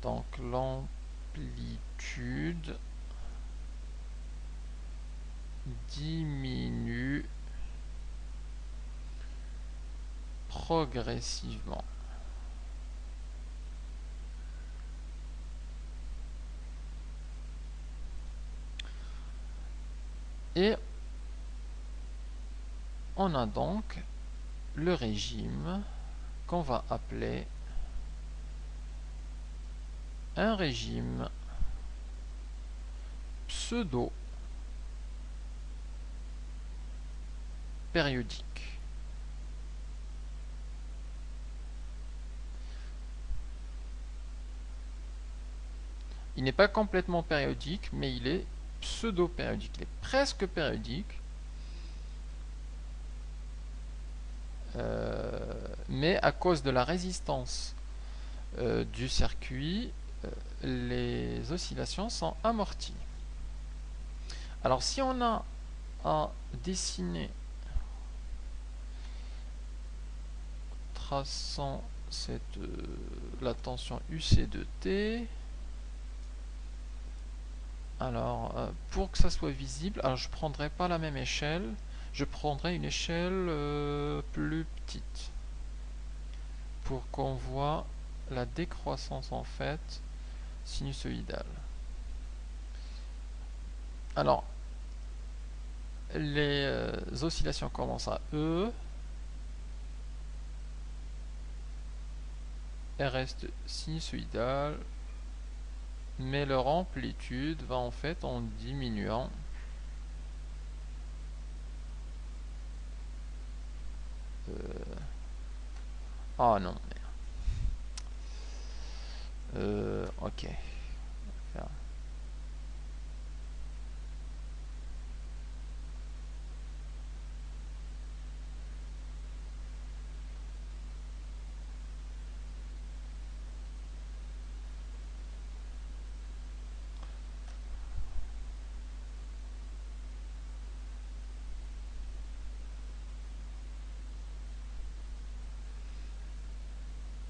Donc l'amplitude diminue progressivement. Et on a donc le régime qu'on va appeler un régime pseudo-périodique. Il n'est pas complètement périodique, mais il est pseudo-périodique. Il est presque périodique, mais à cause de la résistance du circuit, les oscillations sont amorties. Alors si on a à dessiner, traçant la tension UC de T, alors pour que ça soit visible, alors je ne prendrai pas la même échelle, je prendrai une échelle plus petite pour qu'on voit la décroissance en fait sinusoïdale. Alors les oscillations commencent à E, elles restent sinusoïdales, mais leur amplitude va en fait en diminuant. Ah non, ok.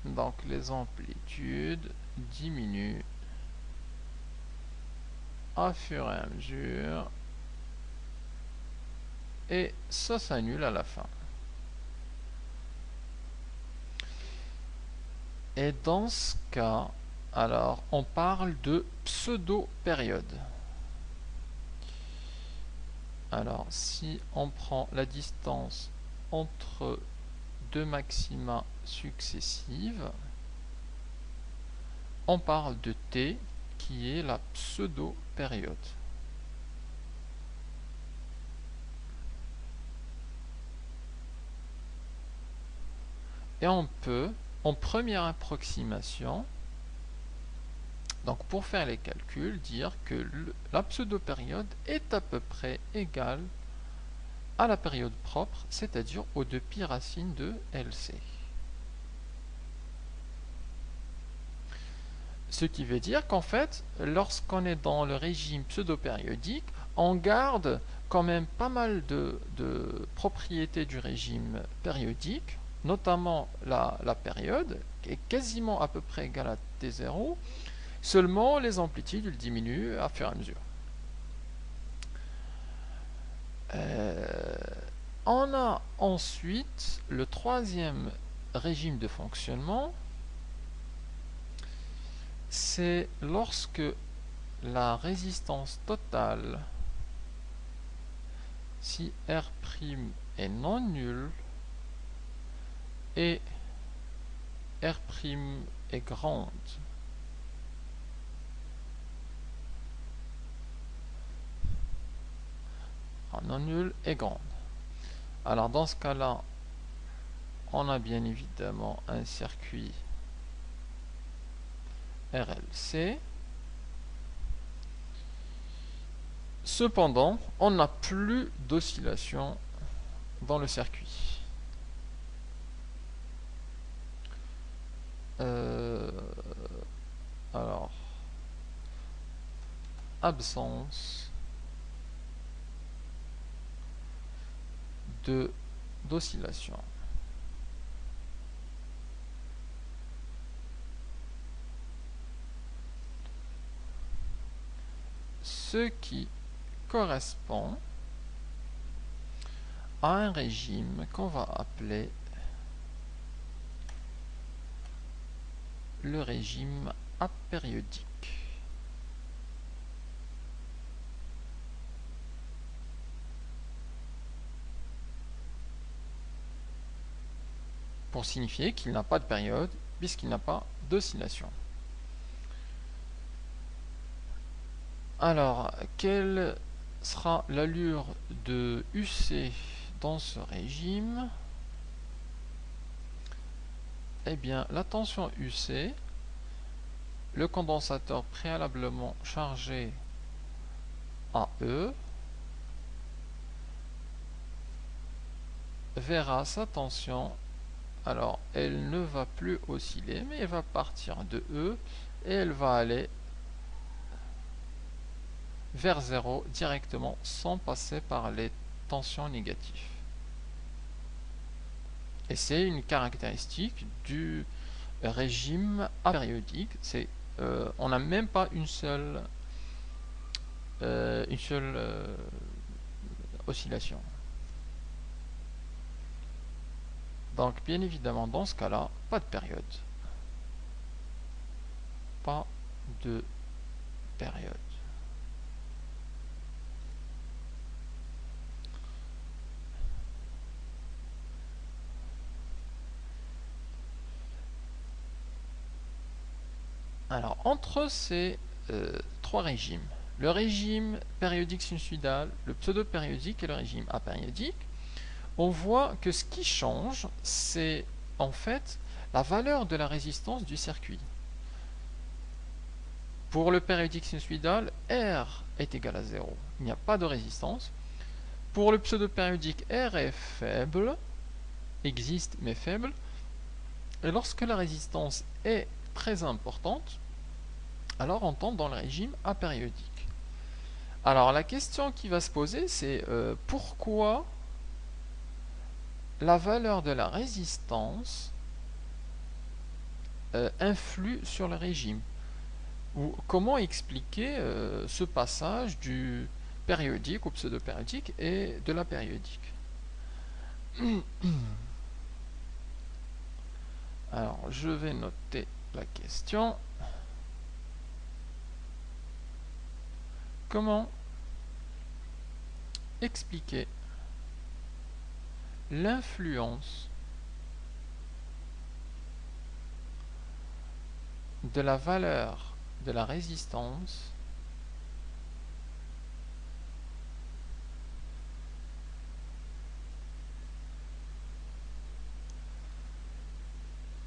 Donc les amplitudes diminuent à fur et à mesure et ça s'annule à la fin. Et dans ce cas, alors on parle de pseudo-période. Alors si on prend la distance entre deux maxima successives, on parle de T qui est la pseudo-période. Et on peut, en première approximation, donc pour faire les calculs, dire que la pseudo-période est à peu près égale à la période propre, c'est-à-dire aux 2π racines de LC. Ce qui veut dire qu'en fait, lorsqu'on est dans le régime pseudo-périodique, on garde quand même pas mal de propriétés du régime périodique, notamment la période, qui est quasiment à peu près égale à T0, seulement les amplitudes diminuent à fur et à mesure. On a ensuite le troisième régime de fonctionnement, c'est lorsque la résistance totale, si R' est non nulle et R' est grande. Non nulle et grande. Alors dans ce cas-là, on a bien évidemment un circuit RLC. Cependant, on n'a plus d'oscillation dans le circuit. Alors, absence d'oscillation. ce qui correspond à un régime qu'on va appeler le régime apériodique. Pour signifier qu'il n'a pas de période puisqu'il n'a pas d'oscillation. Alors, quelle sera l'allure de UC dans ce régime? Eh bien, la tension UC, le condensateur préalablement chargé à E, verra sa tension. Alors, elle ne va plus osciller, mais elle va partir de E et elle va aller vers 0 directement sans passer par les tensions négatives. Et c'est une caractéristique du régime apériodique. On n'a même pas une seule oscillation. Donc bien évidemment dans ce cas-là, pas de période. Pas de période. Alors entre ces trois régimes, le régime périodique sinusoïdal, le pseudo-périodique et le régime apériodique, on voit que ce qui change, c'est en fait la valeur de la résistance du circuit. Pour le périodique sinusoïdal, R est égal à 0. Il n'y a pas de résistance. Pour le pseudo-périodique, R est faible, existe mais faible. Et lorsque la résistance est très importante, alors on tombe dans le régime apériodique. Alors la question qui va se poser, c'est pourquoi la valeur de la résistance influe sur le régime? Ou comment expliquer ce passage du périodique au pseudo-périodique et de la périodique? Alors, je vais noter la question. Comment expliquer l'influence de la valeur de la résistance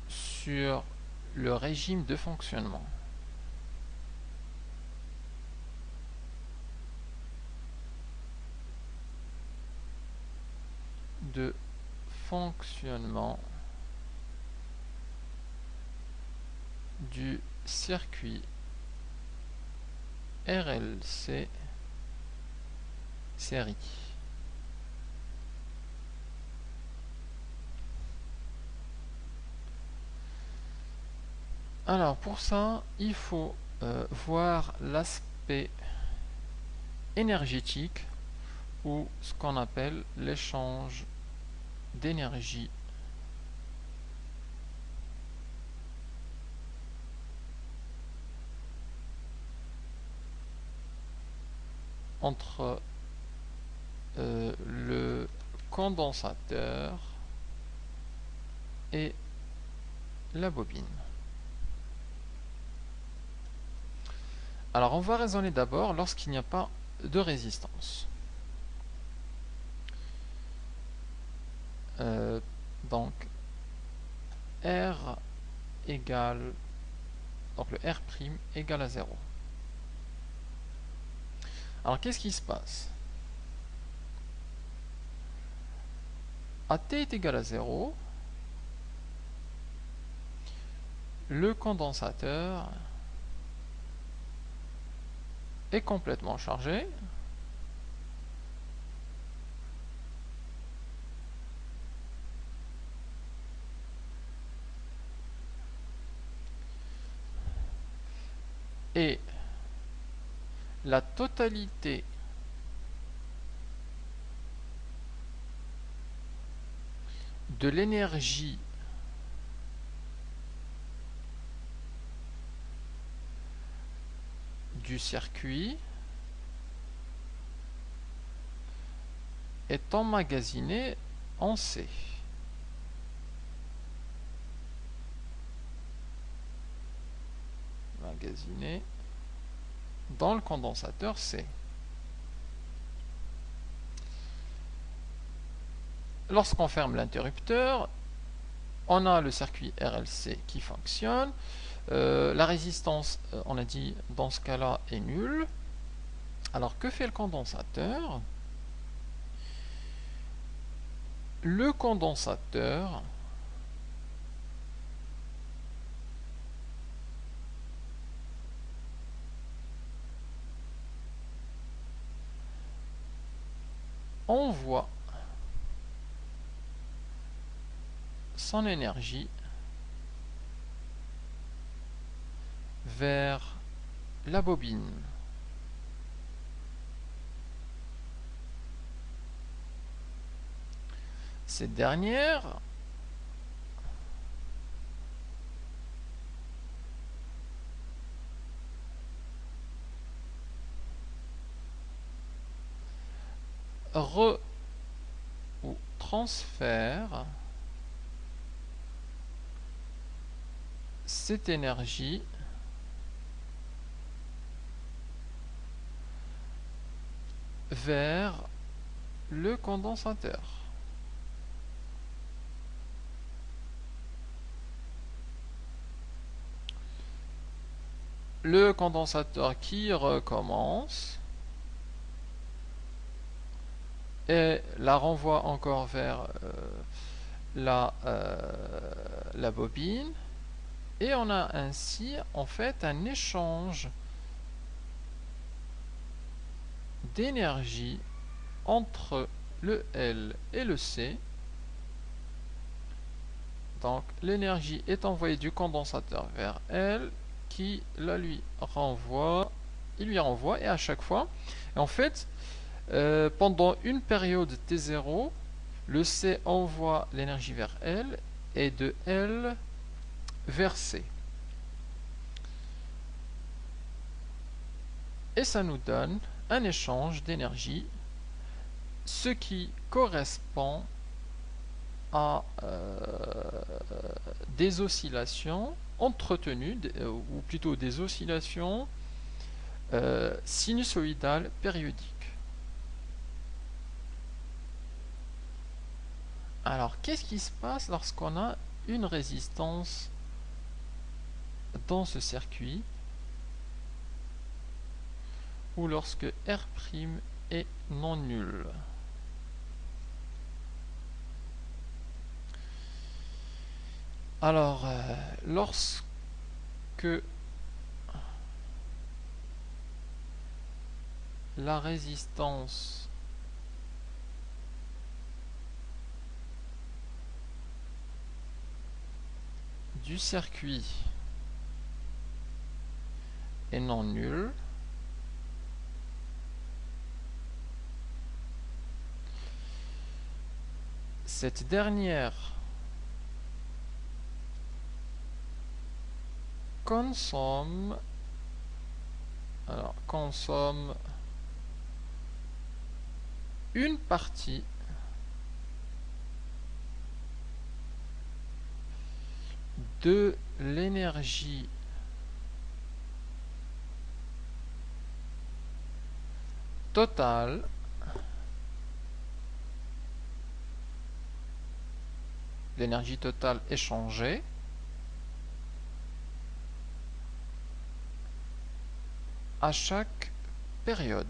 sur le régime de fonctionnement? De fonctionnement du circuit RLC série. Alors pour ça, il faut voir l'aspect énergétique ou ce qu'on appelle l'échange d'énergie entre le condensateur et la bobine. Alors on va raisonner d'abord lorsqu'il n'y a pas de résistance. Donc R égale, donc le R' égale à 0. Alors qu'est-ce qui se passe? À t est égal à 0, le condensateur est complètement chargé. Et la totalité de l'énergie du circuit est emmagasinée en C. Emmagasinée dans le condensateur C. Lorsqu'on ferme l'interrupteur, on a le circuit RLC qui fonctionne. La résistance, on a dit, dans ce cas-là, est nulle. Alors, que fait le condensateur? Le condensateur envoie son énergie vers la bobine. Cette dernière ou transfère cette énergie vers le condensateur. Le condensateur qui recommence et la renvoie encore vers la bobine, et on a ainsi en fait un échange d'énergie entre le L et le C. Donc l'énergie est envoyée du condensateur vers L, qui la lui renvoie, et à chaque fois, en fait, pendant une période T0, le C envoie l'énergie vers L et de L vers C. Et ça nous donne un échange d'énergie, ce qui correspond à des oscillations entretenues, ou plutôt des oscillations sinusoïdales périodiques. Alors, qu'est-ce qui se passe lorsqu'on a une résistance dans ce circuit, ou lorsque R' est non nul? Alors, lorsque la résistance du circuit est non nulle, cette dernière consomme une partie de l'énergie totale échangée à chaque période.